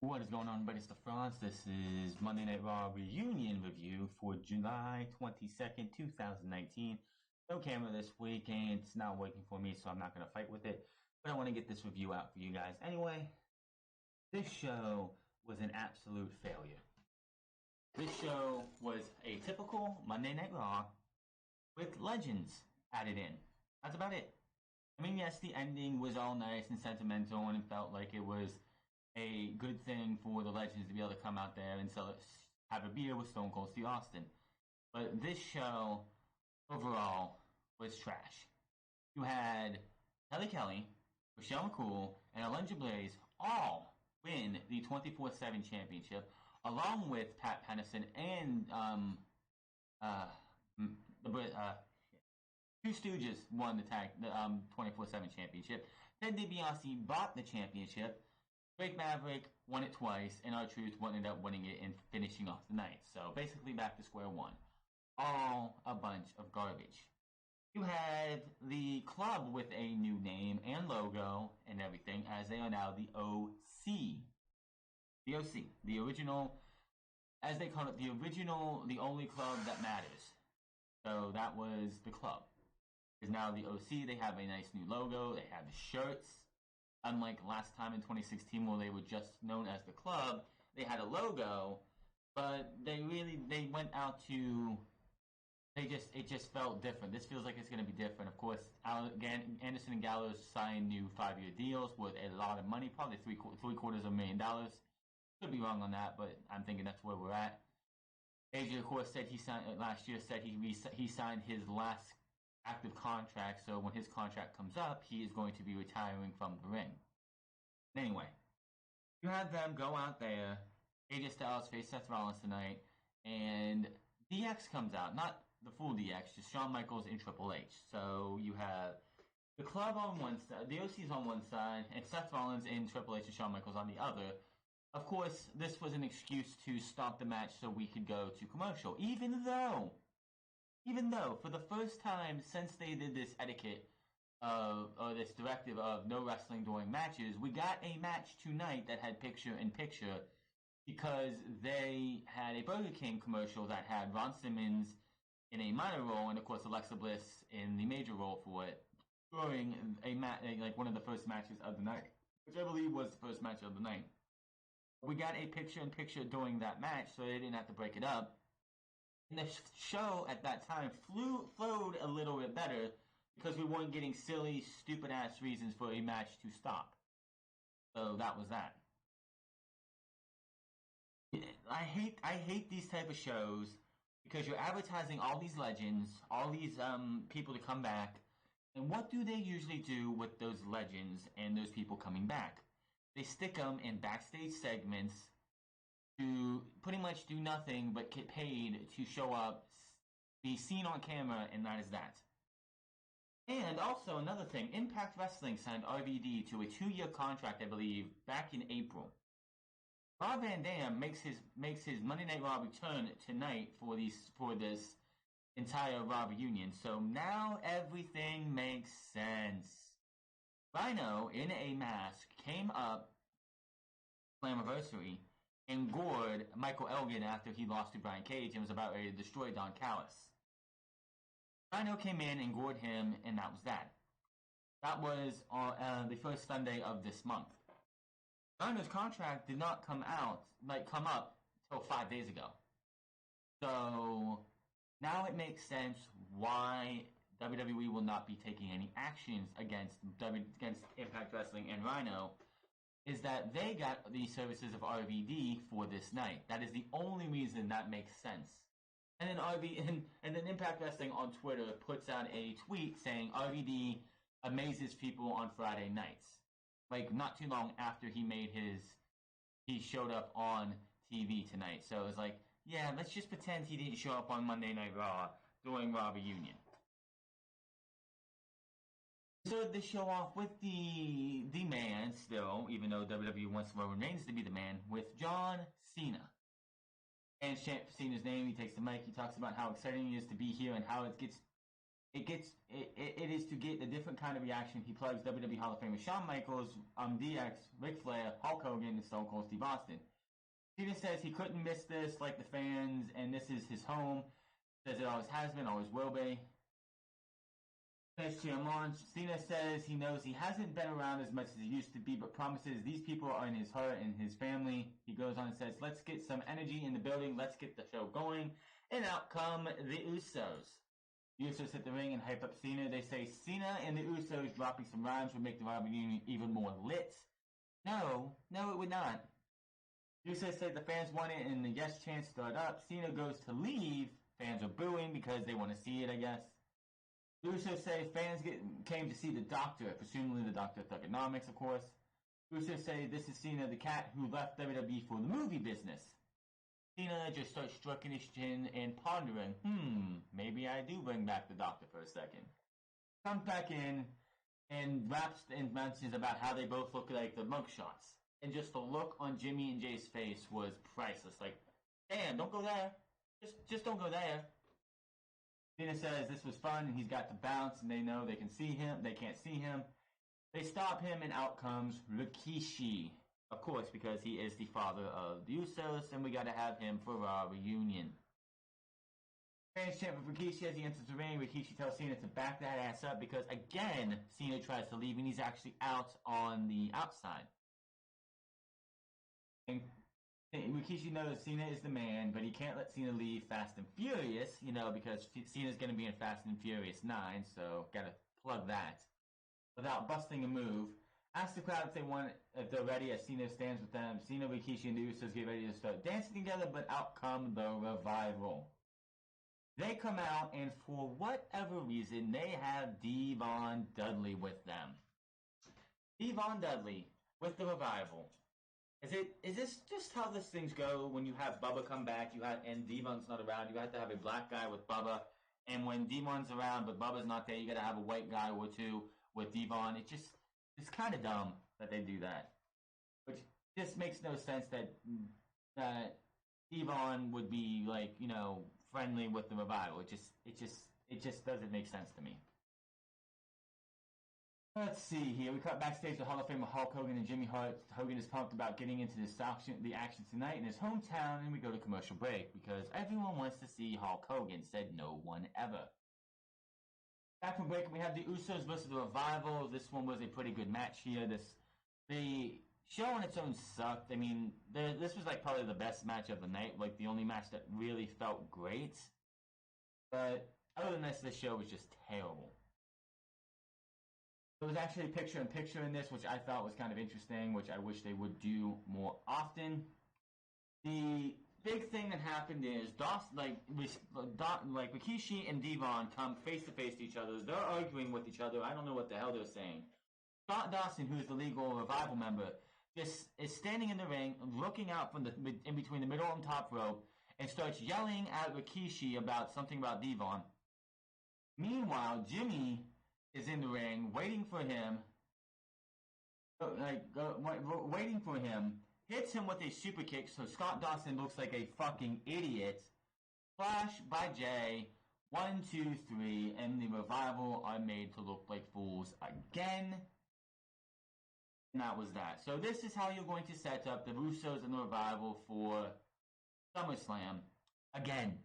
What is going on, everybody? It's the France. This is Monday Night Raw reunion review for July 22nd, 2019. No camera this week, and it's not working for me, so I'm not going to fight with it. But I want to get this review out for you guys. Anyway, this show was an absolute failure. This show was a typical Monday Night Raw with legends added in. That's about it. I mean, yes, the ending was all nice and sentimental, and it felt like it was a good thing for the legends to be able to come out there and have a beer with Stone Cold Steve Austin. But this show, overall, was trash. You had Kelly, Michelle McCool, and Alundra Blaze all win the 24/7 championship, along with Pat Patterson and Two Stooges won the 24/7 championship. Ted DiBiase bought the championship. Drake Maverick won it twice, and R-Truth ended up winning it and finishing off the night. So basically back to square one. All a bunch of garbage. You had the club with a new name and logo and everything, as they are now the OC. The OC. The original, as they call it, the only club that matters. So that was the club. Is now the OC. They have a nice new logo. They have the shirts. Unlike last time in 2016 where they were just known as the club, they had a logo, but they went out to, it just felt different. This feels like it's going to be different. Of course, Anderson and Gallows signed new 5-year deals with a lot of money, probably $750,000. Could be wrong on that, but I'm thinking that's where we're at. AJ, of course, said he signed last year. Said he signed his last active contract, so when his contract comes up, he is going to be retiring from the ring. Anyway, you had them go out there, AJ Styles face Seth Rollins tonight, and DX comes out. Not the full DX, just Shawn Michaels and Triple H. So you have the club on one side, the OC's on one side, and Seth Rollins and Triple H and Shawn Michaels on the other. Of course, this was an excuse to stop the match so we could go to commercial, even though for the first time since they did this etiquette or this directive of no wrestling during matches, we got a match tonight that had picture-in-picture because they had a Burger King commercial that had Ron Simmons in a minor role and, of course, Alexa Bliss in the major role for it during like one of the first matches of the night, which I believe was the first match of the night. We got a picture-in-picture during that match, so they didn't have to break it up. And the show at that time flowed a little bit better because we weren't getting silly, stupid-ass reasons for a match to stop. So that was that. I hate these type of shows because you're advertising all these legends, all these people to come back, and what do they usually do with those legends and those people coming back? They stick them in backstage segments to pretty much do nothing but get paid to show up, be seen on camera, and that is that. And also another thing, Impact Wrestling signed RVD to a 2-year contract, I believe, back in April. Rob Van Dam makes his Monday Night Raw return tonight for this entire Raw reunion. So now everything makes sense. Rhino in a mask came up Slammiversary and gored Michael Elgin after he lost to Brian Cage and was about ready to destroy Don Callis. Rhino came in and gored him, and that was that. That was on the first Sunday of this month. Rhino's contract did not come up till 5 days ago. So now it makes sense why WWE will not be taking any actions against Impact Wrestling and Rhino, is that they got the services of RVD for this night. That is the only reason that makes sense. And then Impact Wrestling on Twitter puts out a tweet saying RVD amazes people on Friday nights. Like not too long after he showed up on TV tonight. So it's like, yeah, let's just pretend he didn't show up on Monday Night Raw during Raw reunion. So they show off with the man still, even though WWE wants Roman Reigns to be the man, with John Cena. And chant Cena's name, he takes the mic, he talks about how exciting he is to be here and how it gets it is to get a different kind of reaction. He plugs WWE Hall of Famer Shawn Michaels, DX, Ric Flair, Hulk Hogan, and Stone Cold Steve Austin. Cena says he couldn't miss this like the fans, and this is his home. Says it always has been, always will be. Next year launch, Cena says he knows he hasn't been around as much as he used to be, but promises these people are in his heart and his family. He goes on and says, let's get some energy in the building, let's get the show going. And out come the Usos. The Usos hit the ring and hype up Cena. They say Cena and the Usos dropping some rhymes would make the rival union even more lit. No, it would not. The Usos say the fans want it and the yes chants start up. Cena goes to leave. Fans are booing because they want to see it, I guess. The Usos say fans came to see the Doctor, presumably the Doctor of Thugonomics, of course. The Usos say this is Cena the cat who left WWE for the movie business. Cena just starts stroking his chin and pondering, maybe I do bring back the Doctor for a second. Comes back in and raps and mentions about how they both look like the mugshots. And just the look on Jimmy and Jay's face was priceless. Like, damn, don't go there. Just don't go there. Cena says this was fun and he's got to bounce and they know they can see him. They can't see him. They stop him and out comes Rikishi. Of course, because he is the father of the Usos and we got to have him for our reunion. Fans chant for Rikishi as he enters the ring. Rikishi tells Cena to back that ass up because, again, Cena tries to leave and he's actually out on the outside. And Rikishi knows Cena is the man, but he can't let Cena leave Fast and Furious, because Cena's going to be in Fast and Furious 9, so got to plug that. Without busting a move, ask the crowd if they're ready as Cena stands with them. Cena, Rikishi, and the Usos get ready to start dancing together, but out come the Revival. They come out, and for whatever reason, they have Devon Dudley with them. Devon Dudley with the Revival. Is this just how these things go when you have Bubba come back, and Devon's not around, you have to have a black guy with Bubba, and when Devon's around but Bubba's not there, you gotta have a white guy or two with Devon. It's kind of dumb that they do that. Which just makes no sense that Devon would be friendly with the Revival. It just doesn't make sense to me. Let's see here. We cut backstage to Hall of Famer Hulk Hogan and Jimmy Hart. Hogan is pumped about getting into the action tonight in his hometown, and we go to commercial break because everyone wants to see Hulk Hogan, said no one ever. Back from break, we have the Usos versus the Revival. This one was a pretty good match here. The show on its own sucked. I mean, this was probably the best match of the night, the only match that really felt great. But other than this, the show was just terrible. There was actually picture-in-picture in this, which I thought was kind of interesting, which I wish they would do more often. The big thing that happened is Rikishi and Devon come face-to-face to each other. They're arguing with each other. I don't know what the hell they're saying. Scott Dawson, who is the legal Revival member, just is standing in the ring, looking out from in between the middle and top rope, and starts yelling at Rikishi something about Devon. Meanwhile, Jimmy is in the ring, waiting for him, hits him with a super kick, so Scott Dawson looks like a fucking idiot. Flash by Jay, 1, 2, 3, and the Revival are made to look like fools again. And that was that. So this is how you're going to set up the Usos and the Revival for SummerSlam. Again,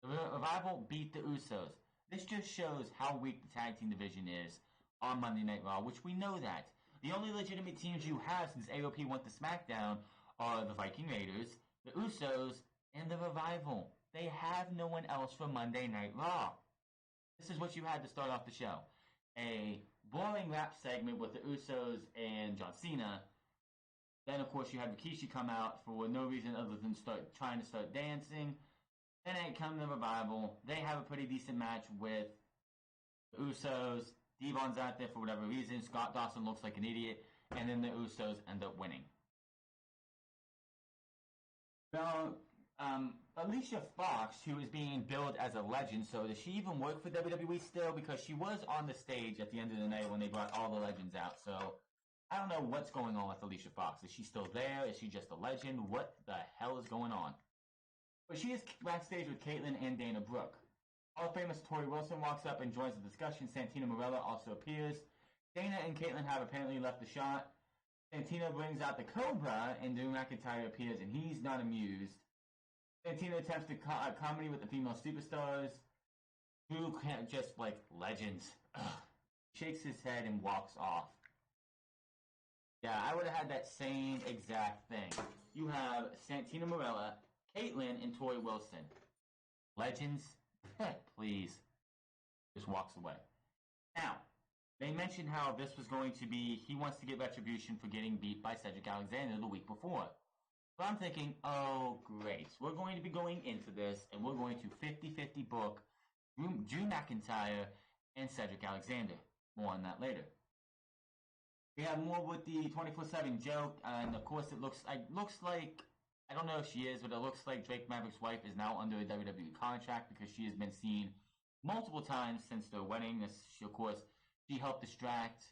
the Revival beat the Usos. This just shows how weak the tag team division is on Monday Night Raw, which we know that. The only legitimate teams you have since AOP went to SmackDown are the Viking Raiders, the Usos, and the Revival. They have no one else for Monday Night Raw. This is what you had to start off the show. A boring rap segment with the Usos and John Cena. Then, of course, you had Rikishi come out for no reason other than trying to start dancing. Then it comes the Revival. They have a pretty decent match with the Usos. Devon's out there for whatever reason. Scott Dawson looks like an idiot. And then the Usos end up winning. Now, Alicia Fox, who is being billed as a legend, so does she even work for WWE still? Because she was on the stage at the end of the night when they brought all the legends out. So I don't know what's going on with Alicia Fox. Is she still there? Is she just a legend? What the hell is going on? But she is backstage with Caitlyn and Dana Brooke. Hall of Famer Tori Wilson walks up and joins the discussion. Santino Marella also appears. Dana and Caitlyn have apparently left the shot. Santino brings out the Cobra, and Drew McIntyre appears, and he's not amused. Santino attempts to comedy with the female superstars. Drew can't just, like, legends. Ugh. Shakes his head and walks off. Yeah, I would have had that same exact thing. You have Santino Marella, Caitlyn, and Tori Wilson. Legends? Please. Just walks away. Now, they mentioned how this was going to be, he wants to get retribution for getting beat by Cedric Alexander the week before. So I'm thinking, oh, great. We're going to be going into this, and we're going to 50-50 book Drew McIntyre and Cedric Alexander. More on that later. We have more with the 24/7 joke, and of course it looks like, I don't know if she is, but it looks like Drake Maverick's wife is now under a WWE contract because she has been seen multiple times since their wedding. Of course, she helped distract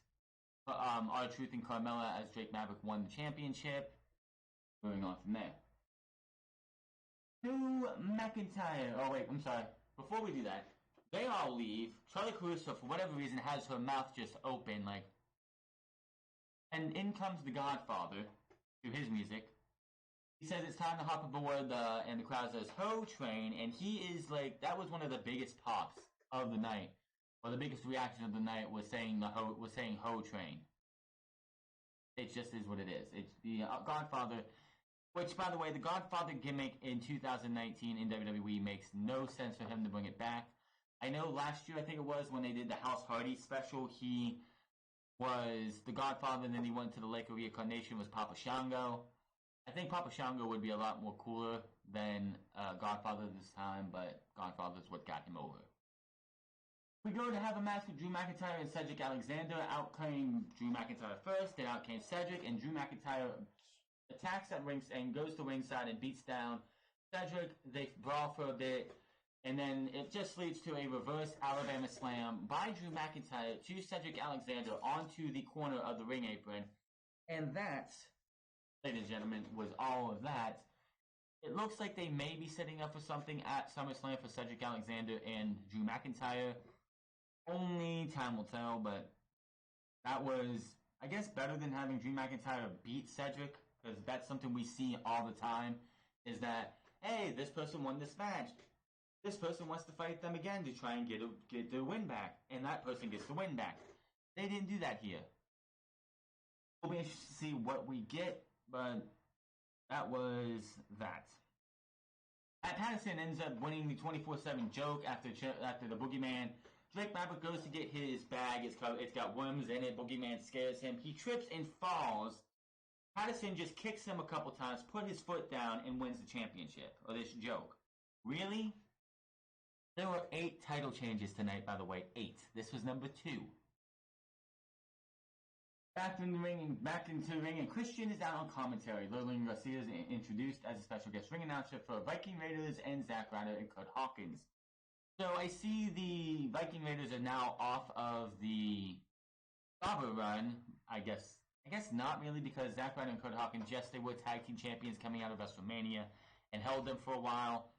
R-Truth and Carmella as Drake Maverick won the championship. Moving on from there. Drew McIntyre. Oh wait, I'm sorry. Before we do that, they all leave. Charlie Caruso, for whatever reason, has her mouth just open, like. And in comes the Godfather to his music. He says it's time to hop aboard, and the crowd says "Ho Train," and he is like, that was one of the biggest pops of the night, or the biggest reaction of the night was saying "Ho Train." It just is what it is. It's the Godfather, which, by the way, the Godfather gimmick in 2019 in WWE makes no sense for him to bring it back. I know last year, I think it was, when they did the House Hardy special, he was the Godfather, and then he went to the Lake of Reincarnation, was Papa Shango. I think Papa Shango would be a lot more cooler than Godfather this time, but Godfather's what got him over. We go to have a match with Drew McIntyre and Cedric Alexander. Out came Drew McIntyre first, then out came Cedric, and Drew McIntyre attacks at rings and goes to ringside and beats down Cedric. They brawl for a bit, and then it just leads to a reverse Alabama slam by Drew McIntyre to Cedric Alexander onto the corner of the ring apron. And that, ladies and gentlemen, was all of that. It looks like they may be setting up for something at SummerSlam for Cedric Alexander and Drew McIntyre. Only time will tell, but that was, I guess, better than having Drew McIntyre beat Cedric, because that's something we see all the time, is that, hey, this person won this match. This person wants to fight them again to try and get their win back, and that person gets the win back. They didn't do that here. We'll be interested to see what we get, but that was that. Pat Patterson ends up winning the 24/7 joke after the Boogeyman. Drake Maverick goes to get his bag. It's got worms in it. Boogeyman scares him. He trips and falls. Patterson just kicks him a couple times, put his foot down, and wins the championship. Or this joke. Really? There were 8 title changes tonight, by the way. 8. This was number 2. Back into the ring, and Christian is out on commentary. Lillian Garcia is introduced as a special guest ring announcer for Viking Raiders and Zack Ryder and Kurt Hawkins. So I see the Viking Raiders are now off of the Bravo run. I guess not really, because Zack Ryder and Kurt Hawkins, yes, they were tag team champions coming out of WrestleMania and held them for a while.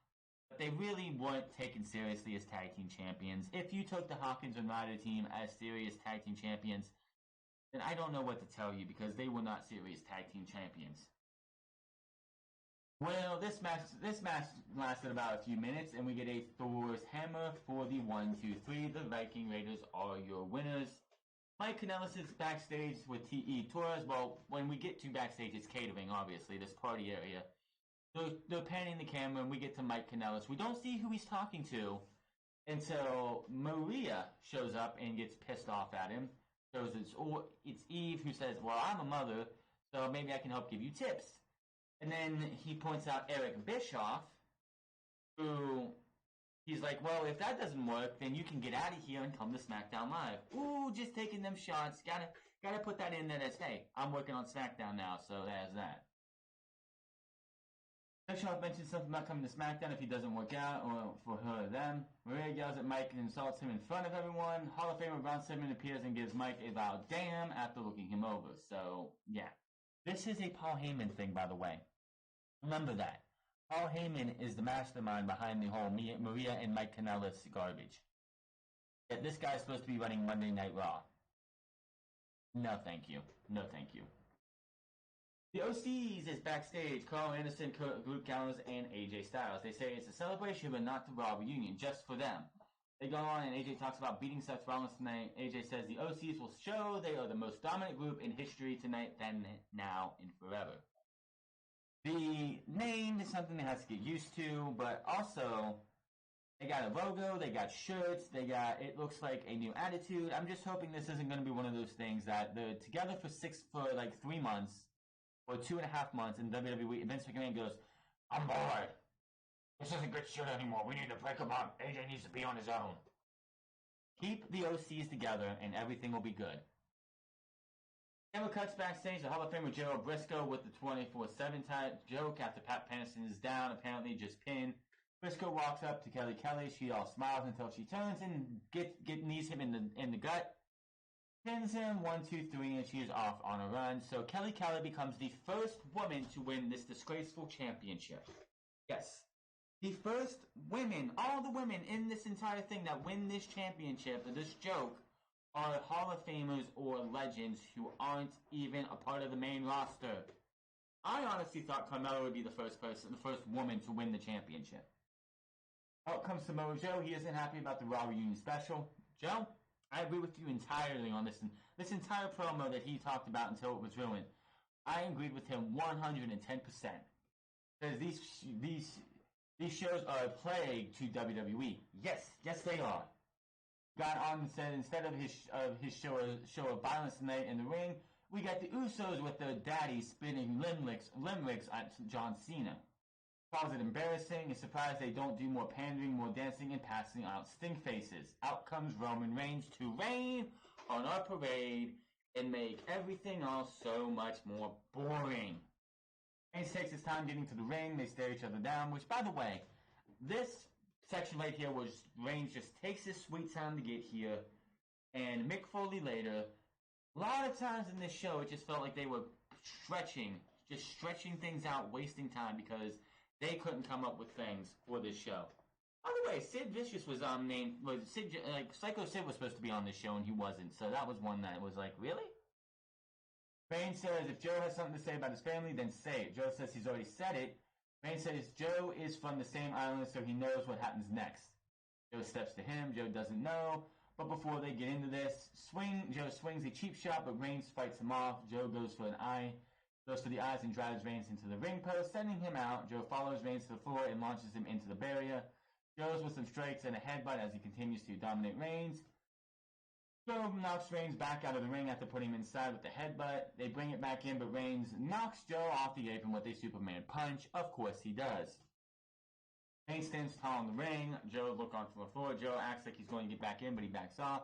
But they really weren't taken seriously as tag team champions. If you took the Hawkins and Ryder team as serious tag team champions, then I don't know what to tell you, because they were not serious tag team champions. Well, this match lasted about a few minutes, and we get a Thor's hammer for the 1, 2, 3. The Viking Raiders are your winners. Mike Kanellis is backstage with T.E. Torres. Well, when we get to backstage, it's catering, obviously, this party area. They're panning the camera, and we get to Mike Kanellis. We don't see who he's talking to until Maria shows up and gets pissed off at him. So it's Eve who says, well, I'm a mother, so maybe I can help give you tips. And then he points out Eric Bischoff, who he's like, well, if that doesn't work, then you can get out of here and come to SmackDown Live. Ooh, just taking them shots. Gotta put that in there as, hey, I'm working on SmackDown now, so there's that. Bischoff mentions something about coming to SmackDown if he doesn't work out, or for her or them. Maria yells at Mike and insults him in front of everyone. Hall of Famer Braun Strowman appears and gives Mike a loud damn after looking him over. So, yeah. This is a Paul Heyman thing, by the way. Remember that. Paul Heyman is the mastermind behind the whole Maria and Mike Kanellis garbage. Yet this guy's supposed to be running Monday Night Raw. No, thank you. No, thank you. The OCs is backstage. Carl Anderson, Luke Gallows, and AJ Styles. They say it's a celebration, but not the Raw reunion, just for them. They go on, and AJ talks about beating Seth Rollins tonight. AJ says the OCs will show they are the most dominant group in history tonight, then, now, and forever. The name is something they have to get used to, but also they got a logo, they got shirts, it looks like a new attitude. I'm just hoping this isn't going to be one of those things that they're together for like 3 months or 2.5 months, and WWE, Vince McMahon goes, I'm bored. This isn't good shit anymore. We need to break them up. AJ needs to be on his own. Keep the OCs together, and everything will be good. Camera cuts backstage. The Hall of Famer Gerald Briscoe with the 24/7 joke after Pat Patterson is down, apparently just pinned. Briscoe walks up to Kelly Kelly. She all smiles until she turns and knees him in the gut. Pins him 1, 2, 3, and she is off on a run. So Kelly Kelly becomes the first woman to win this disgraceful championship. Yes. The first women, all the women in this entire thing that win this championship, this joke, are Hall of Famers or legends who aren't even a part of the main roster. I honestly thought Carmella would be the first woman to win the championship. Out comes Samoa Joe. He isn't happy about the Raw reunion special. Joe, I agree with you entirely on this. This entire promo that he talked about until it was ruined, I agreed with him 110%. Because these shows are a plague to WWE. Yes, they are. Got on and said instead of his show of violence tonight in the ring, we got the Usos with their daddy spinning limericks at John Cena. Calls it embarrassing and surprised they don't do more pandering, more dancing, and passing out stink faces. Out comes Roman Reigns to rain on our parade and make everything else so much more boring. Reigns takes his time getting to the ring. They stare each other down, which, by the way, this section right here was Reigns just takes his sweet time to get here, and Mick Foley later. A lot of times in this show, it just felt like they were stretching things out, wasting time because they couldn't come up with things for this show. By the way, Sid Vicious was Psycho Sid was supposed to be on this show and he wasn't, so that was one that was like, really? Reigns says if Joe has something to say about his family, then say it. Joe says he's already said it. Reigns says Joe is from the same island, so he knows what happens next. Joe steps to him. Joe doesn't know. But before they get into this, Joe swings a cheap shot, but Reigns fights him off. Joe goes for the eyes and drives Reigns into the ring post, sending him out. Joe follows Reigns to the floor and launches him into the barrier. Joe's with some strikes and a headbutt as he continues to dominate Reigns. Joe knocks Reigns back out of the ring after putting him inside with the headbutt. They bring it back in, but Reigns knocks Joe off the apron with a Superman punch. Of course he does. Reigns stands tall in the ring. Joe looks onto the floor. Joe acts like he's going to get back in, but he backs off.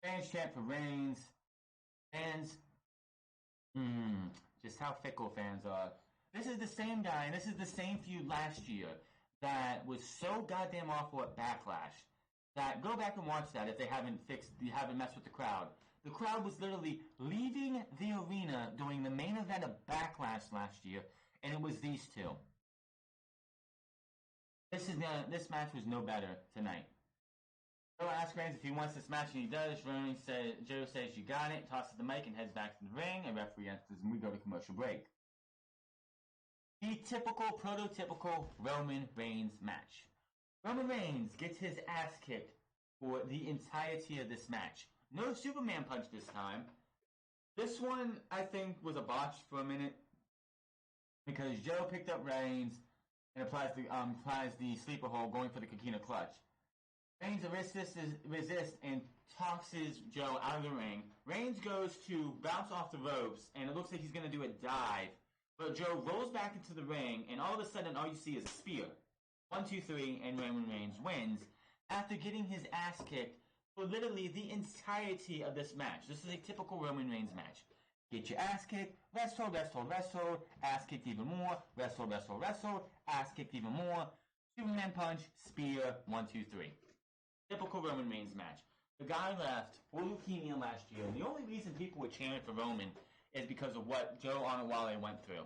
Fans chant for Reigns. Fans, just how fickle fans are. This is the same guy, and this is the same feud last year that was so goddamn awful at Backlash. That go back and watch that if you haven't messed with the crowd. The crowd was literally leaving the arena during the main event of Backlash last year, and it was these two. This match was no better tonight. Joe asks Reigns if he wants this match, and he does. Joe says you got it, tosses the mic, and heads back to the ring. A referee enters, and we go to commercial break. The typical, prototypical Roman Reigns match. Roman Reigns gets his ass kicked for the entirety of this match. No Superman punch this time. This one, I think, was a botch for a minute because Joe picked up Reigns and applies the sleeper hold, going for the Coquina clutch. Reigns resists and tosses Joe out of the ring. Reigns goes to bounce off the ropes, and it looks like he's going to do a dive. But Joe rolls back into the ring, and all of a sudden, all you see is a spear. 1, 2, 3, and Roman Reigns wins after getting his ass kicked for literally the entirety of this match. This is a typical Roman Reigns match. Get your ass kicked, rest hold, ass kicked even more, rest hold, ass kicked even more, Superman punch, spear, 1, 2, 3. Typical Roman Reigns match. The guy left for leukemia last year, and the only reason people were cheering for Roman is because of what Joe Onowale went through.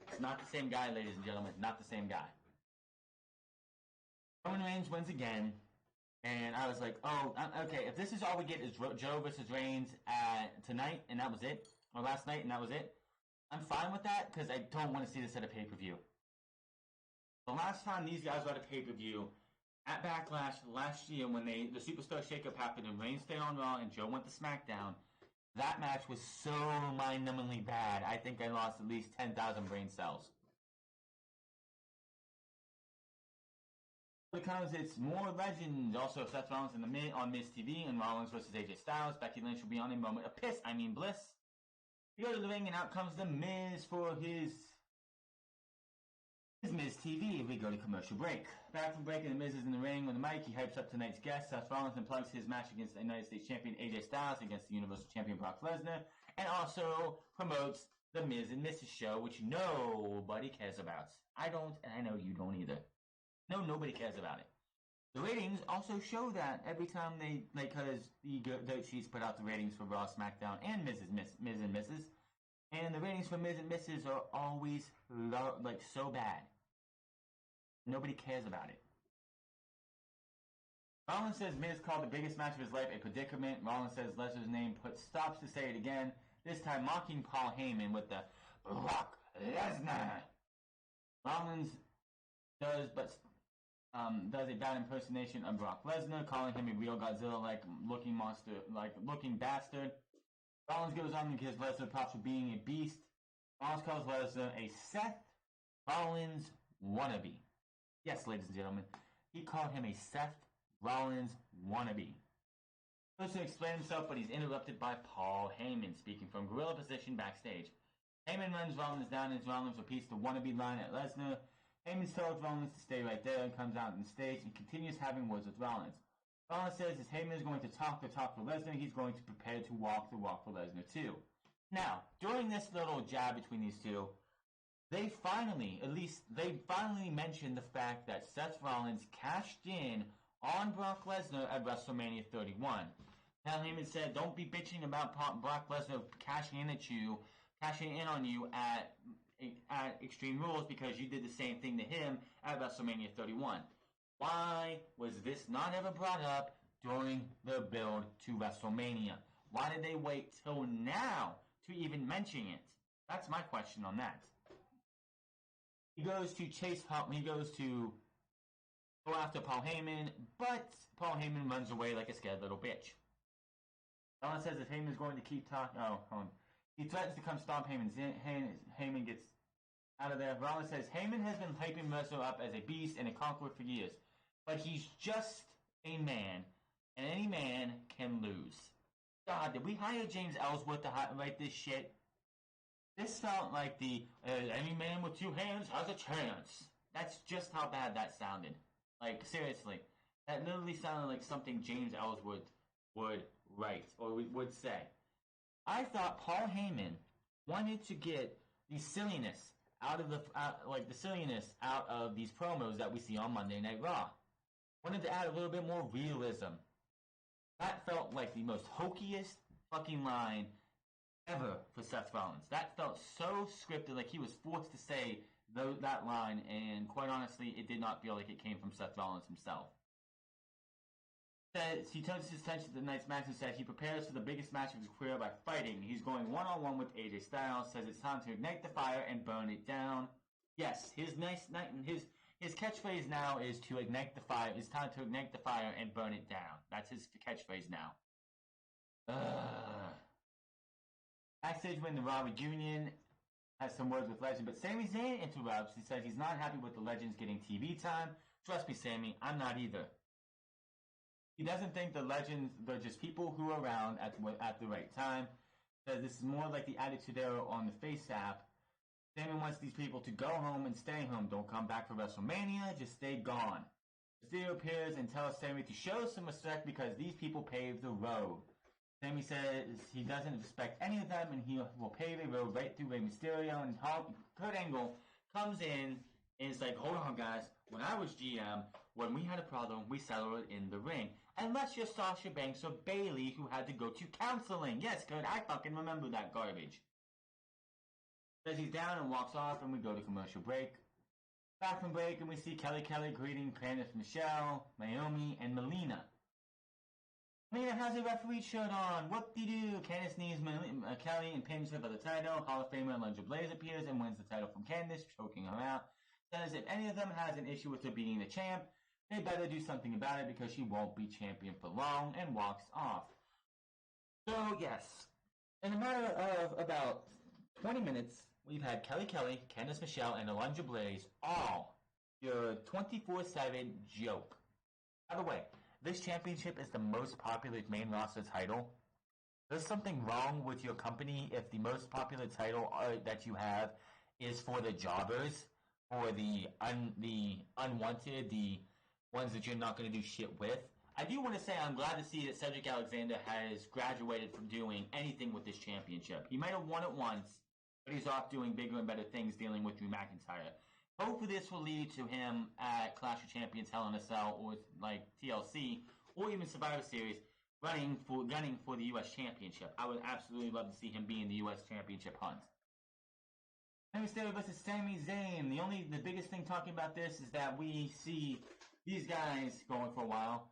It's not the same guy, ladies and gentlemen. Not the same guy. Roman Reigns wins again. And I was like, oh, okay, if this is all we get is Joe versus Reigns tonight, and that was it, or last night, and that was it, I'm fine with that, because I don't want to see this at a pay-per-view. The last time these guys were at a pay-per-view, at Backlash last year, when the Superstar Shakeup happened, and Reigns stayed on Raw, and Joe went to SmackDown, that match was so mind-numbingly bad, I think I lost at least 10,000 brain cells. Because it's more legends. Also, Seth Rollins on Miz TV and Rollins versus AJ Styles. Becky Lynch will be on a moment of bliss. We go to the ring and out comes the Miz for his Miz TV. We go to commercial break. Back from break and the Miz is in the ring with the mic. He hypes up tonight's guest, Seth Rollins, and plugs his match against the United States Champion AJ Styles against the Universal Champion Brock Lesnar, and also promotes the Miz and Mrs. show, which nobody cares about. I don't, and I know you don't either. No, nobody cares about it. The ratings also show that every time they, because the Dirt Sheets put out the ratings for Raw, SmackDown, and Miz and Mrs. And the ratings for Miz and Mrs. are always so bad. Nobody cares about it. Rollins says Miz called the biggest match of his life a predicament. Rollins says Lesnar's name stops to say it again. This time mocking Paul Heyman with the Brock Lesnar. Rollins does a bad impersonation of Brock Lesnar, calling him a real Godzilla-like looking monster, looking bastard. Rollins goes on and gives Lesnar props for being a beast. Rollins calls Lesnar a Seth Rollins wannabe. Yes, ladies and gentlemen, he called him a Seth Rollins wannabe. He goes to explain himself, but he's interrupted by Paul Heyman, speaking from gorilla position backstage. Heyman runs Rollins down as Rollins repeats the wannabe line at Lesnar. Heyman tells Rollins to stay right there and comes out on the stage and continues having words with Rollins. Rollins says as Heyman is going to talk the talk for Lesnar, he's going to prepare to walk the walk for Lesnar too. Now, during this little jab between these two, they finally mentioned the fact that Seth Rollins cashed in on Brock Lesnar at WrestleMania 31. Now Heyman said, don't be bitching about Brock Lesnar cashing in on you at Extreme Rules because you did the same thing to him at WrestleMania 31. Why was this not ever brought up during the build to WrestleMania? Why did they wait till now to even mention it? That's my question on that. He goes to go after Paul Heyman, but Paul Heyman runs away like a scared little bitch. Rollins says if Heyman's going to keep talking, he threatens to come stomp Heyman's in. Heyman gets out of there. Rollins says Heyman has been hyping Mercer up as a beast and a conqueror for years, but he's just a man, and any man can lose. God, did we hire James Ellsworth to write this shit? This felt like the any man with two hands has a chance. That's just how bad that sounded. Like, seriously. That literally sounded like something James Ellsworth would write, or would say. I thought Paul Heyman wanted to get the silliness out of these promos that we see on Monday Night Raw. Wanted to add a little bit more realism. That felt like the most hokiest fucking line ever for Seth Rollins. That felt so scripted, like he was forced to say that line, and quite honestly, it did not feel like it came from Seth Rollins himself. He turns his attention to tonight's match and said he prepares for the biggest match of his career by fighting. He's going one-on-one with AJ Styles, says it's time to ignite the fire and burn it down. Yes, his catchphrase now is to ignite the fire. It's time to ignite the fire and burn it down. That's his catchphrase now. Backstage when the Raw reunion has some words with Legend, but Sami Zayn interrupts. He says he's not happy with the Legends getting TV time. Trust me, Sami, I'm not either. He doesn't think the Legends, they're just people who are around at the right time. Says this is more like the Attitude Era on the Face app. Sami wants these people to go home and stay home. Don't come back for WrestleMania, just stay gone. Mysterio appears and tells Sami to show some respect because these people paved the road. Sami says he doesn't respect any of them and he will pave a road right through Rey Mysterio, and Kurt Angle comes in and is like, hold on guys, when I was GM, when we had a problem, we settled it in the ring. Unless you're Sasha Banks or Bayley who had to go to counseling. Yes, Kurt, I fucking remember that garbage. Says he's down and walks off and we go to commercial break. Back from break, and we see Kelly greeting Candice Michelle, Naomi, and Melina. Melina has a referee shirt on. Whoop-de-doo. Candice knees Kelly and pins her for the title. Hall of Famer Alundra Blaze appears and wins the title from Candice, choking her out. Says if any of them has an issue with her being the champ, they better do something about it because she won't be champion for long, and walks off. So, yes, in a matter of about 20 minutes, we've had Kelly, Candice Michelle, and Alundra Blaze all your 24/7 joke. By the way, this championship is the most popular main roster title. There's something wrong with your company if the most popular title that you have is for the jobbers, or the unwanted, the ones that you're not going to do shit with. I do want to say I'm glad to see that Cedric Alexander has graduated from doing anything with this championship. He might have won it once, but he's off doing bigger and better things dealing with Drew McIntyre. Hopefully this will lead to him at Clash of Champions, Hell in a Cell, or like TLC, or even Survivor Series, gunning for the U.S. Championship. I would absolutely love to see him be in the U.S. Championship hunt. Rey Mysterio versus Sami Zayn. The biggest thing talking about this is that we see these guys going for a while.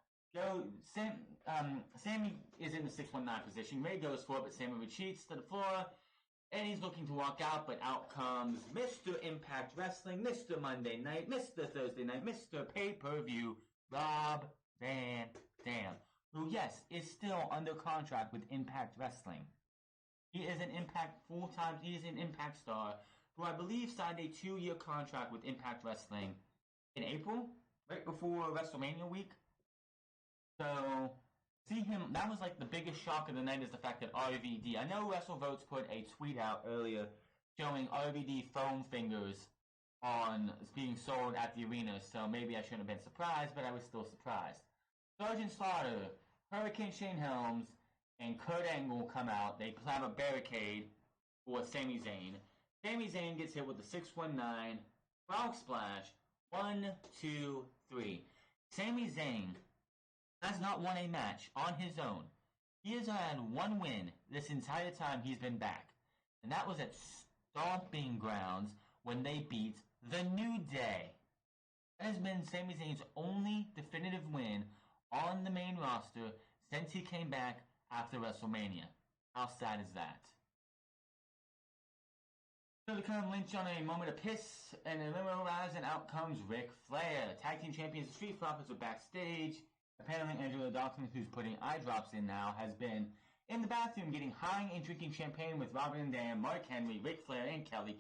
Sami is in the 619 position. Rey goes for it, but Sami retreats to the floor. And he's looking to walk out, but out comes Mr. Impact Wrestling, Mr. Monday Night, Mr. Thursday Night, Mr. Pay-Per-View, Rob Van Dam, who, yes, is still under contract with Impact Wrestling. He is an Impact star, who I believe signed a 2-year contract with Impact Wrestling in April, right before WrestleMania week. So, see him, that was like the biggest shock of the night, is the fact that RVD, I know WrestleVotes put a tweet out earlier showing RVD foam fingers on being sold at the arena, so maybe I shouldn't have been surprised, but I was still surprised. Sergeant Slaughter, Hurricane Shane Helms, and Kurt Angle come out. They have a barricade for Sami Zayn. Sami Zayn gets hit with the 619, frog splash, 1, 2, 3. Sami Zayn has not won a match on his own. He has had one win this entire time he's been back, and that was at Stomping Grounds when they beat The New Day. That has been Sami Zayn's only definitive win on the main roster since he came back after WrestleMania. How sad is that? So to come Lynch on a moment of piss, and a limo arrives, and out comes Ric Flair. Tag Team Champions, the Street Profits are backstage. Apparently Angela Dawkins, who's putting eye drops in now, has been in the bathroom getting high and drinking champagne with Robin and Dan, Mark Henry, Ric Flair, and Kelly.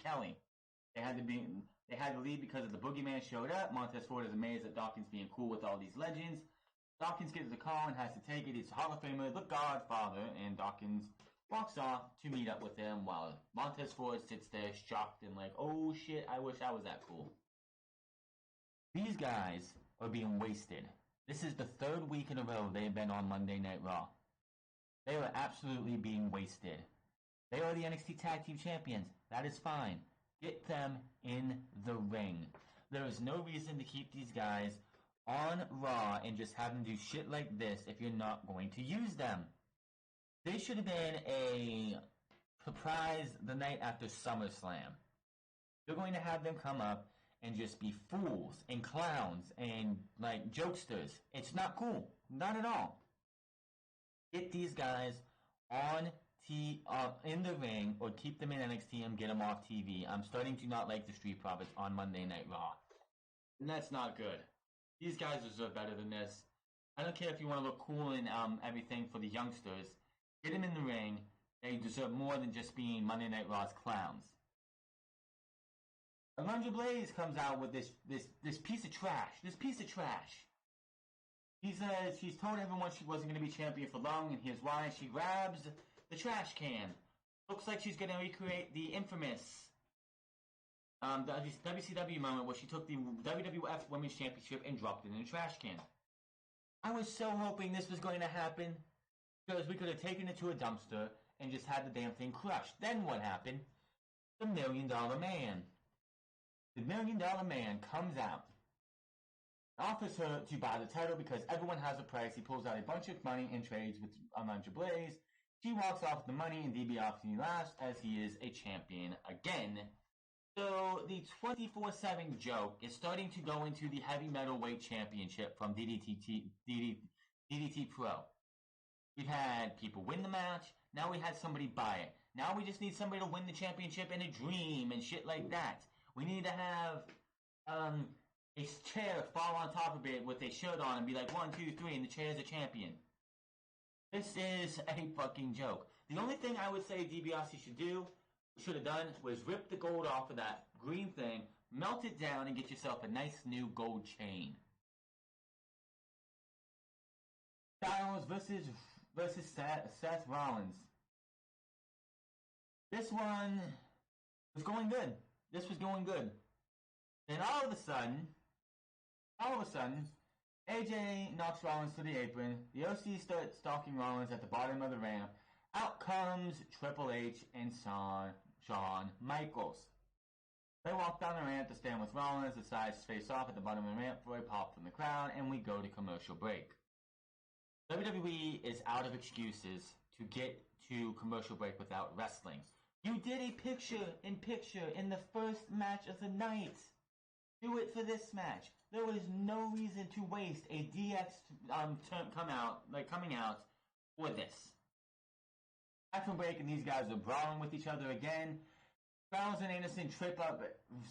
They had to leave because of the boogeyman showed up. Montez Ford is amazed at Dawkins being cool with all these legends. Dawkins gets the call and has to take it. It's Hall of Famer, the Godfather, and Dawkins walks off to meet up with him while Montez Ford sits there shocked and like, oh shit, I wish I was that cool. These guys are being wasted. This is the 3rd week in a row they have been on Monday Night Raw. They are absolutely being wasted. They are the NXT Tag Team Champions. That is fine. Get them in the ring. There is no reason to keep these guys on Raw and just have them do shit like this if you're not going to use them. They should have been a surprise the night after SummerSlam. You're going to have them come up and just be fools and clowns and like jokesters. It's not cool. Not at all. Get these guys on in the ring, or keep them in NXT and get them off TV. I'm starting to not like the Street Profits on Monday Night Raw. And that's not good. These guys deserve better than this. I don't care if you want to look cool and everything for the youngsters. Get them in the ring. They deserve more than just being Monday Night Raw's clowns. Alundra Blaze comes out with this piece of trash. This piece of trash. He says she's told everyone she wasn't going to be champion for long, and here's why. She grabs the trash can. Looks like she's going to recreate the infamous WCW moment where she took the WWF Women's Championship and dropped it in a trash can. I was so hoping this was going to happen, because we could have taken it to a dumpster and just had the damn thing crushed. Then what happened? The $1 Million Man. The $1 Million Man comes out, offers her to buy the title because everyone has a price. He pulls out a bunch of money and trades with Alundra Blaze. She walks off with the money, and DiBiase laughs as he is a champion again. So the 24/7 joke is starting to go into the heavy metal weight championship from DDT Pro. We've had people win the match. Now we had somebody buy it. Now we just need somebody to win the championship in a dream and shit like that. We need to have a chair fall on top of it with a shirt on and be like 1, 2, 3, and the chair is a champion. This is a fucking joke. The only thing I would say DiBiase should have done was rip the gold off of that green thing, melt it down, and get yourself a nice new gold chain. Styles versus Seth Rollins. This one was going good. This was going good. Then all of a sudden, AJ knocks Rollins to the apron. The OC start stalking Rollins at the bottom of the ramp. Out comes Triple H and Shawn Michaels. They walk down the ramp to stand with Rollins. The sides face off at the bottom of the ramp for a pop from the crowd, and we go to commercial break. WWE is out of excuses to get to commercial break without wrestling. You did a picture in the first match of the night. Do it for this match. There was no reason to waste a DX coming out for this. Back from break, and these guys are brawling with each other again. Rollins and Anderson trip up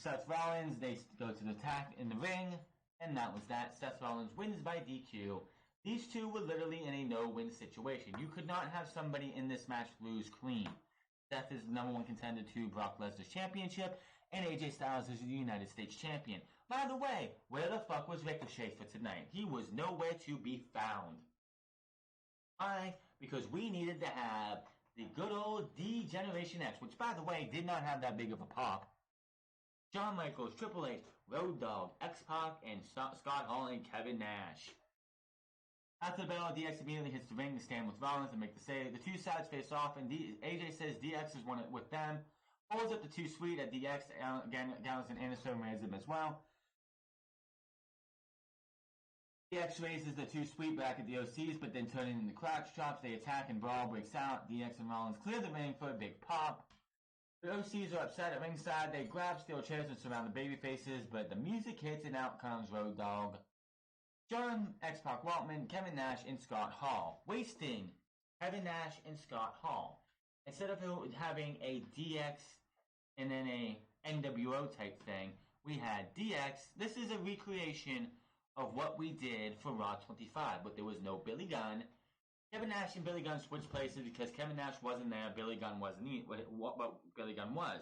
Seth Rollins. They go to the attack in the ring, and that was that. Seth Rollins wins by DQ. These two were literally in a no-win situation. You could not have somebody in this match lose clean. Seth is the number one contender to Brock Lesnar's championship, and AJ Styles is the United States champion. By the way, where the fuck was Ricochet for tonight? He was nowhere to be found. Why? Because we needed to have the good old D-Generation X, which, by the way, did not have that big of a pop. Shawn Michaels, Triple H, Road Dogg, X-Pac, and Scott Hall and Kevin Nash. After the bell, DX immediately hits the ring to stand with Rollins and make the save. The two sides face off, and AJ says DX is one with them. Pulls up the two sweet at DX. Again, Gallows and Anderson raises him as well. DX raises the two sweet back at the OCs, but then turning into crotch chops. They attack and brawl breaks out. DX and Rollins clear the ring for a big pop. The OCs are upset at ringside. They grab steel chairs and surround the baby faces, but the music hits and out comes Road Dogg, John X-Pac Waltman, Kevin Nash, and Scott Hall. Wasting Kevin Nash and Scott Hall. Instead of having a DX and then a NWO type thing, we had DX. This is a recreation of what we did for Raw 25, but there was no Billy Gunn. Kevin Nash and Billy Gunn switched places because Kevin Nash wasn't there, Billy Gunn wasn't what Billy Gunn was.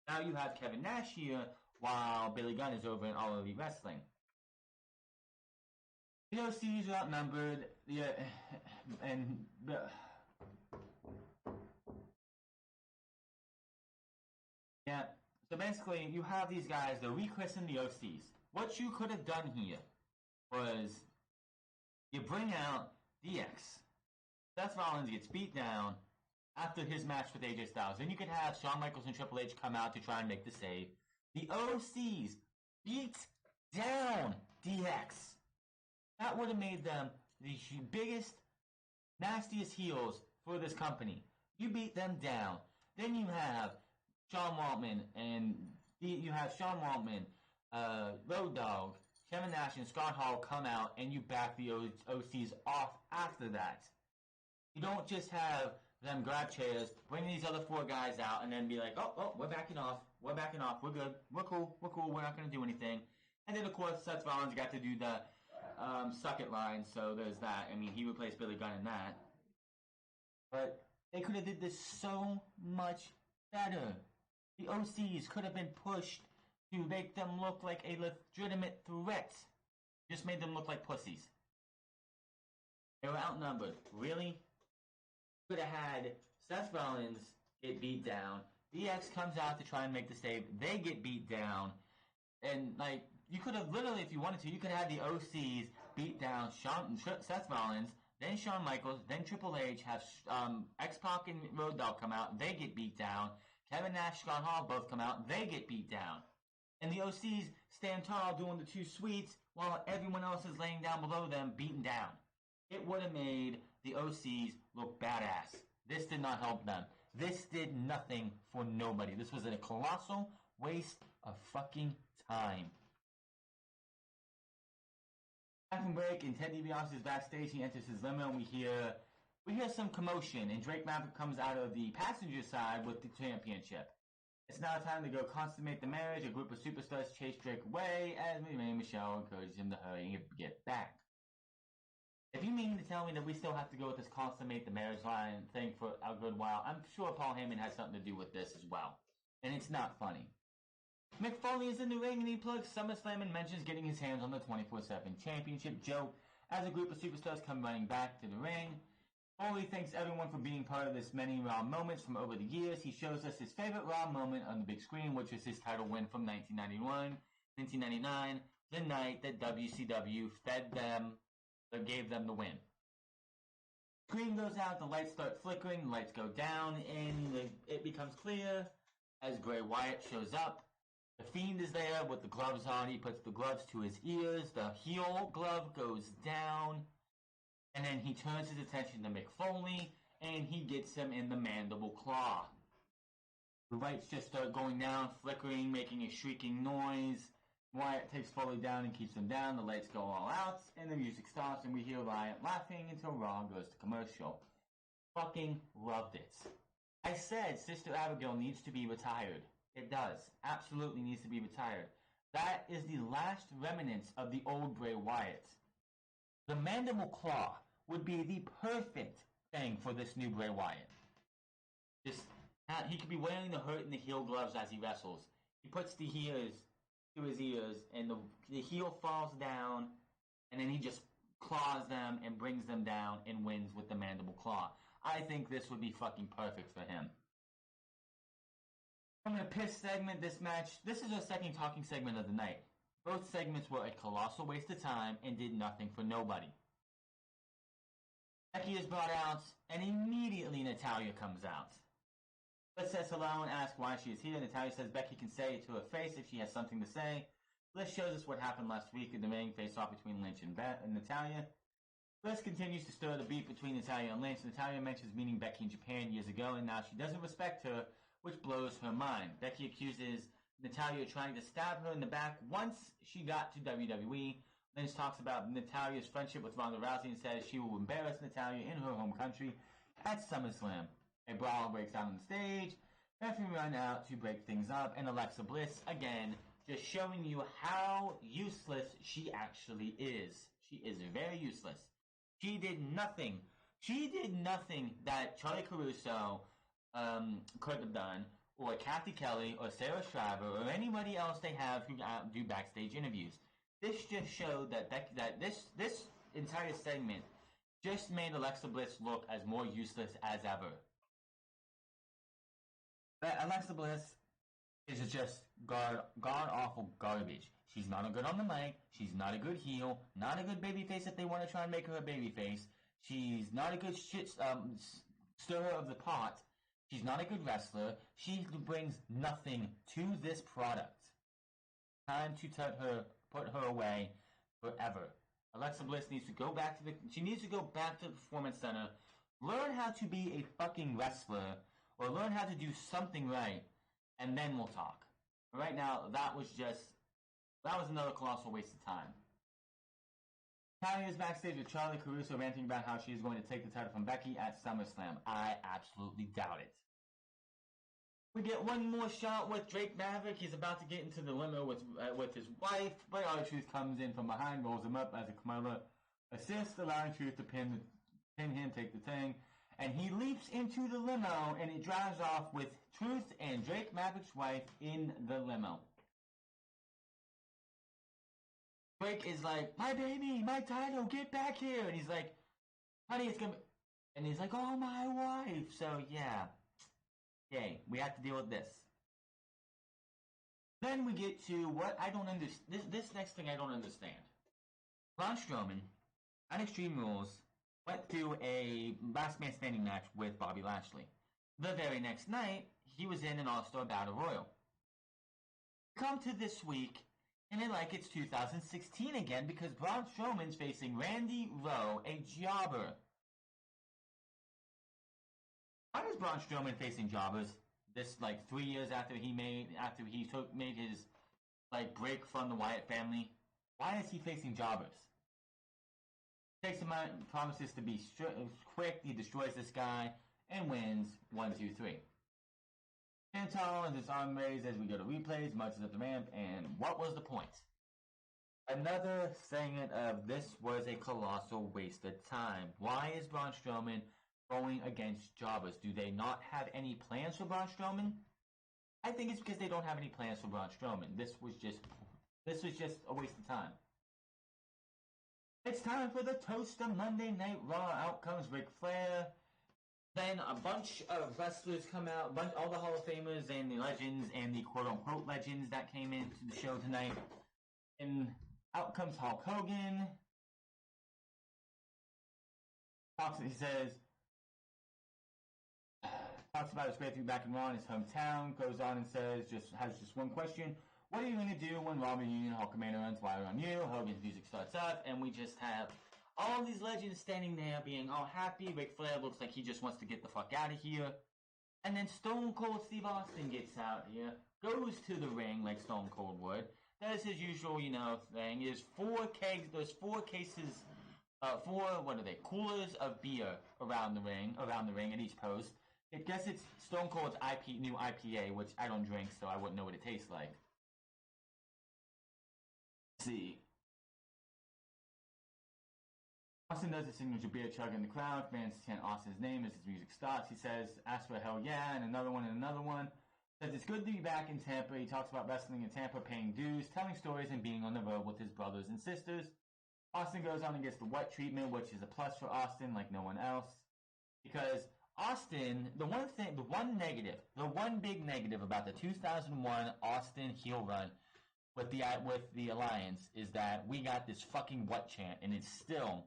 Now you have Kevin Nash here while Billy Gunn is over in All Elite Wrestling. The OCs are outnumbered, so basically you have these guys, they're rechristened the OCs. What you could have done here was you bring out DX. Seth Rollins gets beat down after his match with AJ Styles. Then you could have Shawn Michaels and Triple H come out to try and make the save. The OCs beat down DX. That would have made them the biggest, nastiest heels for this company. You beat them down. Then you have Shawn Waltman, Road Dogg, Kevin Nash, and Scott Hall come out, and you back the OCs off after that. You don't just have them grab chairs, bring these other four guys out, and then be like, oh, we're backing off, we're good, we're cool, we're not going to do anything. And then, of course, Seth Rollins got to do the suck it line, so there's that. I mean, he replaced Billy Gunn in that. But they could have did this so much better. The OCs could have been pushed to make them look like a legitimate threat. Just made them look like pussies. They were outnumbered. Really? Could have had Seth Rollins get beat down. DX comes out to try and make the save. They get beat down. And, you could have literally, if you wanted to, you could have had the OCs beat down Seth Rollins, then Shawn Michaels, then Triple H, have X-Pac and Road Dogg come out. They get beat down. Kevin Nash, Scott Hall both come out. They get beat down. And the OCs stand tall doing the two sweets while everyone else is laying down below them beaten down. It would have made the OCs look badass. This did not help them. This did nothing for nobody. This was a colossal Waste of fucking time. Back from break, and Ted DiBiase is backstage. He enters his limo, and we hear some commotion, and Drake Maverick comes out of the passenger side with the championship. It's now time to go consummate the marriage. A group of superstars chase Drake away as Mary Michelle encourages him to hurry and get back. If you mean to tell me that we still have to go with this consummate the marriage line thing for a good while, I'm sure Paul Heyman has something to do with this as well. And it's not funny. Mick Foley is in the ring and he plugs SummerSlam and mentions getting his hands on the 24/7 championship. Joe, as a group of superstars come running back to the ring, Foley thanks everyone for being part of this many Raw moments from over the years. He shows us his favorite Raw moment on the big screen, which was his title win from 1999, the night that WCW gave them the win. Screen goes out, the lights start flickering, the lights go down, and it becomes clear as Bray Wyatt shows up. The Fiend is there with the gloves on. He puts the gloves to his ears. The heel glove goes down. And then he turns his attention to Mick Foley, and he gets him in the mandible claw. The lights just start going down, flickering, making a shrieking noise. Wyatt takes Foley down and keeps him down. The lights go all out, and the music stops, and we hear Wyatt laughing until Raw goes to commercial. Fucking loved it. I said Sister Abigail needs to be retired. It does. Absolutely needs to be retired. That is the last remnants of the old Bray Wyatt. The mandible claw would be the perfect thing for this new Bray Wyatt. He could be wearing the hurt and the heel gloves as he wrestles. He puts the ears to his ears, and the heel falls down, and then he just claws them and brings them down and wins with the mandible claw. I think this would be fucking perfect for him. From the piss segment, this is our second talking segment of the night. Both segments were a colossal waste of time and did nothing for nobody. Becky is brought out, and immediately Natalya comes out. Bliss says hello and asks why she is here. Natalya says Becky can say it to her face if she has something to say. Bliss shows us what happened last week in the ring face-off between Lynch and Natalya. Bliss continues to stir the beef between Natalya and Lynch. Natalya mentions meeting Becky in Japan years ago, and now she doesn't respect her, which blows her mind. Becky accuses Natalya of trying to stab her in the back once she got to WWE. Lynch talks about Natalya's friendship with Ronda Rousey and says she will embarrass Natalya in her home country at SummerSlam. A brawl breaks out on the stage. Referee run out to break things up, and Alexa Bliss, again, just showing you how useless she actually is. She is very useless. She did nothing. She did nothing that Charlie Caruso could have done, or Kathy Kelly, or Sarah Shriver, or anybody else they have who do backstage interviews. This just showed that this entire segment just made Alexa Bliss look as more useless as ever. But Alexa Bliss is just god-awful garbage. She's not a good on the mic. She's not a good heel. Not a good babyface if they want to try and make her a babyface. She's not a good stirrer of the pot. She's not a good wrestler. She brings nothing to this product. Time to put her away forever. Alexa Bliss needs to go back to the Performance Center, learn how to be a fucking wrestler, or learn how to do something right, and then we'll talk. But right now, that was another colossal waste of time. Natalya is backstage with Charlie Caruso ranting about how she is going to take the title from Becky at SummerSlam. I absolutely doubt it. We get one more shot with Drake Maverick. He's about to get into the limo with his wife, but R-Truth comes in from behind, rolls him up as a Kamala assist, allowing Truth to pin him, take the thing, and he leaps into the limo, and it drives off with Truth and Drake Maverick's wife in the limo. Drake is like, my baby, my title, get back here. And he's like, honey, it's gonna be... And he's like, oh, my wife. So, yeah. Yay, we have to deal with this. Then we get to what I don't understand. This next thing I don't understand. Braun Strowman, at Extreme Rules, went through a last man standing match with Bobby Lashley. The very next night, he was in an All-Star Battle Royal. Come to this week, and it's 2016 again because Braun Strowman's facing Randy Rowe, a jobber. Why is Braun Strowman facing jobbers? this like 3 years after he made his like break from the Wyatt family. Why is he facing jobbers? Takes him out, promises to be quick. He destroys this guy and wins 1, 2, 3. Santal and his arm raised as we go to replays, marches up the ramp, and what was the point? Another segment of this was a colossal waste of time. Why is Braun Strowman going against jobbers? Do they not have any plans for Braun Strowman? I think it's because they don't have any plans for Braun Strowman. This was just a waste of time. It's time for the Toast of Monday Night Raw. Out comes Ric Flair. Then a bunch of wrestlers come out, all the Hall of Famers and the legends and the quote-unquote legends that came into the show tonight. And out comes Hulk Hogan. Talks about it's great to be back in Raw in his hometown. Goes on and has just one question. What are you going to do when Raw reunion Hulkamania runs wild on you? Hogan's music starts up, and we just have all these legends standing there being all happy. Ric Flair looks like he just wants to get the fuck out of here. And then Stone Cold Steve Austin gets out here, goes to the ring like Stone Cold would, does his usual, thing. There's 4 cases, coolers of beer around the ring at each post. I guess it's Stone Cold's new IPA, which I don't drink, so I wouldn't know what it tastes like. Let's see. Austin does a signature beer chug in the crowd. Fans chant Austin's name as his music starts. He says, ask for hell yeah, and another one. Says it's good to be back in Tampa. He talks about wrestling in Tampa, paying dues, telling stories, and being on the road with his brothers and sisters. Austin goes on and gets the wet treatment, which is a plus for Austin like no one else. Because Austin, the one big negative about the 2001 Austin heel run with the Alliance is that we got this fucking what chant, and it's still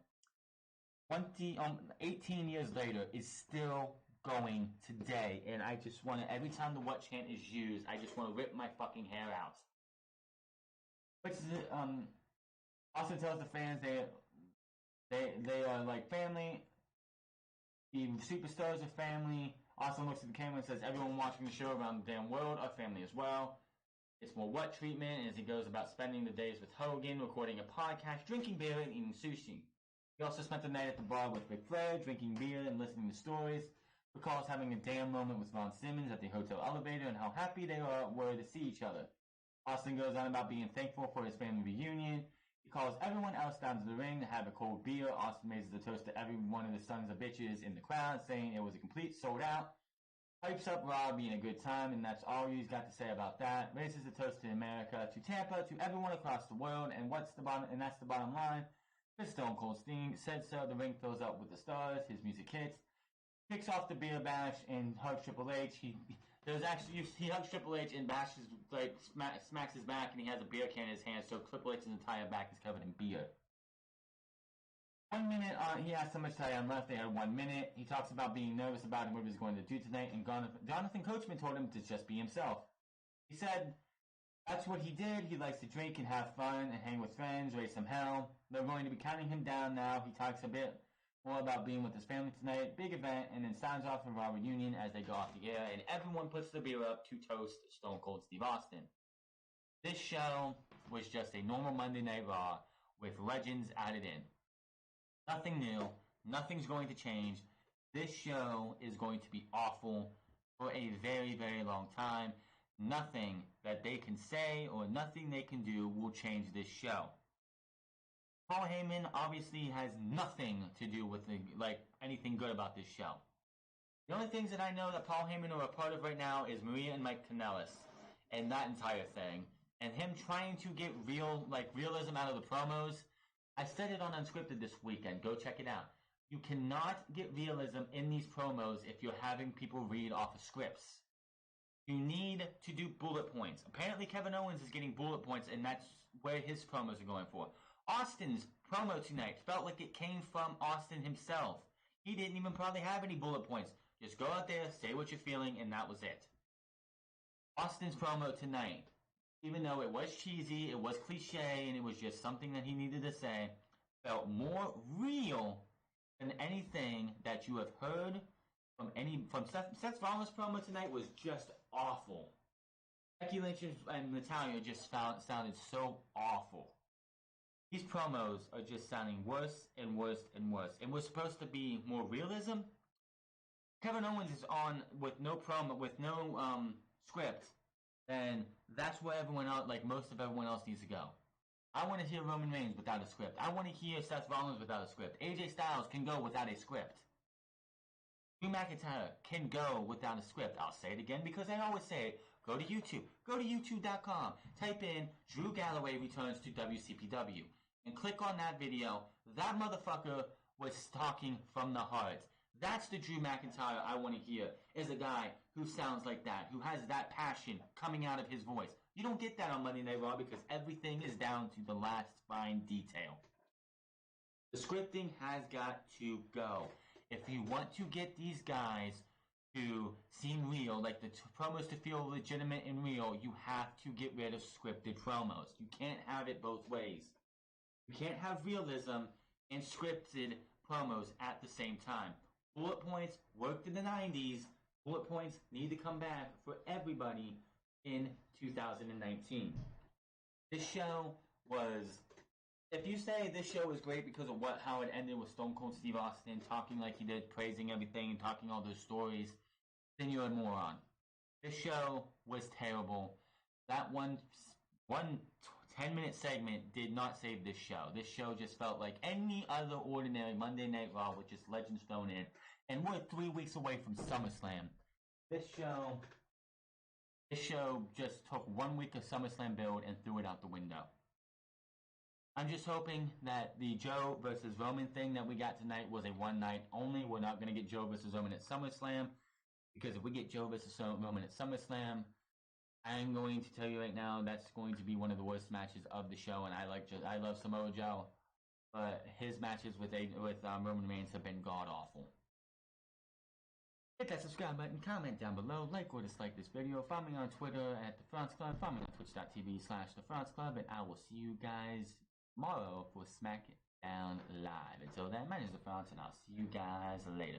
18 years later is still going today, and I just want to, every time the what chant is used, I just want to rip my fucking hair out. Which is, Austin tells the fans they are like family. The superstars are family. Austin looks at the camera and says, everyone watching the show around the damn world are family as well. It's more what treatment as he goes about spending the days with Hogan, recording a podcast, drinking beer, and eating sushi. He also spent the night at the bar with Ric Flair, drinking beer and listening to stories. Recalls having a damn moment with Ron Simmons at the hotel elevator and how happy they were to see each other. Austin goes on about being thankful for his family reunion. He calls everyone else down to the ring to have a cold beer. Austin raises a toast to every one of the sons of bitches in the crowd, saying it was a complete sold out. Hypes up Raw being a good time, and that's all he's got to say about that. Raises a toast to America, to Tampa, to everyone across the world, and that's the bottom line. Chris Stone Cold Sting said so. The ring fills up with the stars. His music hits. Kicks off the beer bash and hugs Triple H. He hugs Triple H and bashes smacks his back, and he has a beer can in his hand, so Triple H's entire back is covered in beer. 1 minute, he asked how much time left. They had 1 minute. He talks about being nervous about what he was going to do tonight, and Jonathan Coachman told him to just be himself. He said that's what he did. He likes to drink and have fun and hang with friends, raise some hell. They're going to be counting him down now. He talks a bit more about being with his family tonight. Big event, and then signs off the Raw reunion as they go off the air, and everyone puts the beer up to toast Stone Cold Steve Austin. This show was just a normal Monday Night Raw with legends added in. Nothing new. Nothing's going to change. This show is going to be awful for a very, very long time. Nothing that they can say or nothing they can do will change this show. Paul Heyman obviously has nothing to do with anything good about this show. The only things that I know that Paul Heyman are a part of right now is Maria and Mike Kanellis and that entire thing, and him trying to get realism out of the promos. I said it on Unscripted this weekend. Go check it out. You cannot get realism in these promos if you're having people read off of scripts. You need to do bullet points. Apparently Kevin Owens is getting bullet points, and that's where his promos are going for. Austin's promo tonight felt like it came from Austin himself. He didn't even probably have any bullet points. Just go out there, say what you're feeling, and that was it. Austin's promo tonight, even though it was cheesy, it was cliche, and it was just something that he needed to say, felt more real than anything that you have heard from Seth Rollins' promo tonight was just awful. Becky Lynch and Natalya just sounded so awful. These promos are just sounding worse and worse and worse. And we're supposed to be more realism. Kevin Owens is on with no promo, with no script, then that's where everyone else, like most of everyone else, needs to go. I want to hear Roman Reigns without a script. I want to hear Seth Rollins without a script. AJ Styles can go without a script. Drew McIntyre can go without a script. I'll say it again because I always say it. Go to YouTube. Go to YouTube.com. Type in Drew Galloway returns to WCPW. And click on that video. That motherfucker was talking from the heart. That's the Drew McIntyre I want to hear, is a guy who sounds like that, who has that passion coming out of his voice. You don't get that on Monday Night Raw because everything is down to the last fine detail. The scripting has got to go. If you want to get these guys to seem real, like the promos to feel legitimate and real, you have to get rid of scripted promos. You can't have it both ways. You can't have realism and scripted promos at the same time. Bullet points worked in the 90s. Bullet points need to come back for everybody in 2019. This show was... If you say this show was great because of how it ended with Stone Cold Steve Austin talking like he did, praising everything and talking all those stories, then you're a moron. This show was terrible. That one 10-minute segment did not save this show. This show just felt like any other ordinary Monday Night Raw with just legends thrown in. And we're 3 weeks away from SummerSlam. This show just took 1 week of SummerSlam build and threw it out the window. I'm just hoping that the Joe versus Roman thing that we got tonight was a one night only. We're not going to get Joe versus Roman at SummerSlam, because if we get Joe versus Roman at SummerSlam, I'm going to tell you right now that's going to be one of the worst matches of the show. And I love Samoa Joe, but his matches with Roman Reigns have been god awful. Hit that subscribe button, comment down below, like or dislike this video, follow me on Twitter at The France Club, follow me on twitch.tv/The France Club, and I will see you guys tomorrow for SmackDown Live. Until then, my name is The France, and I'll see you guys later.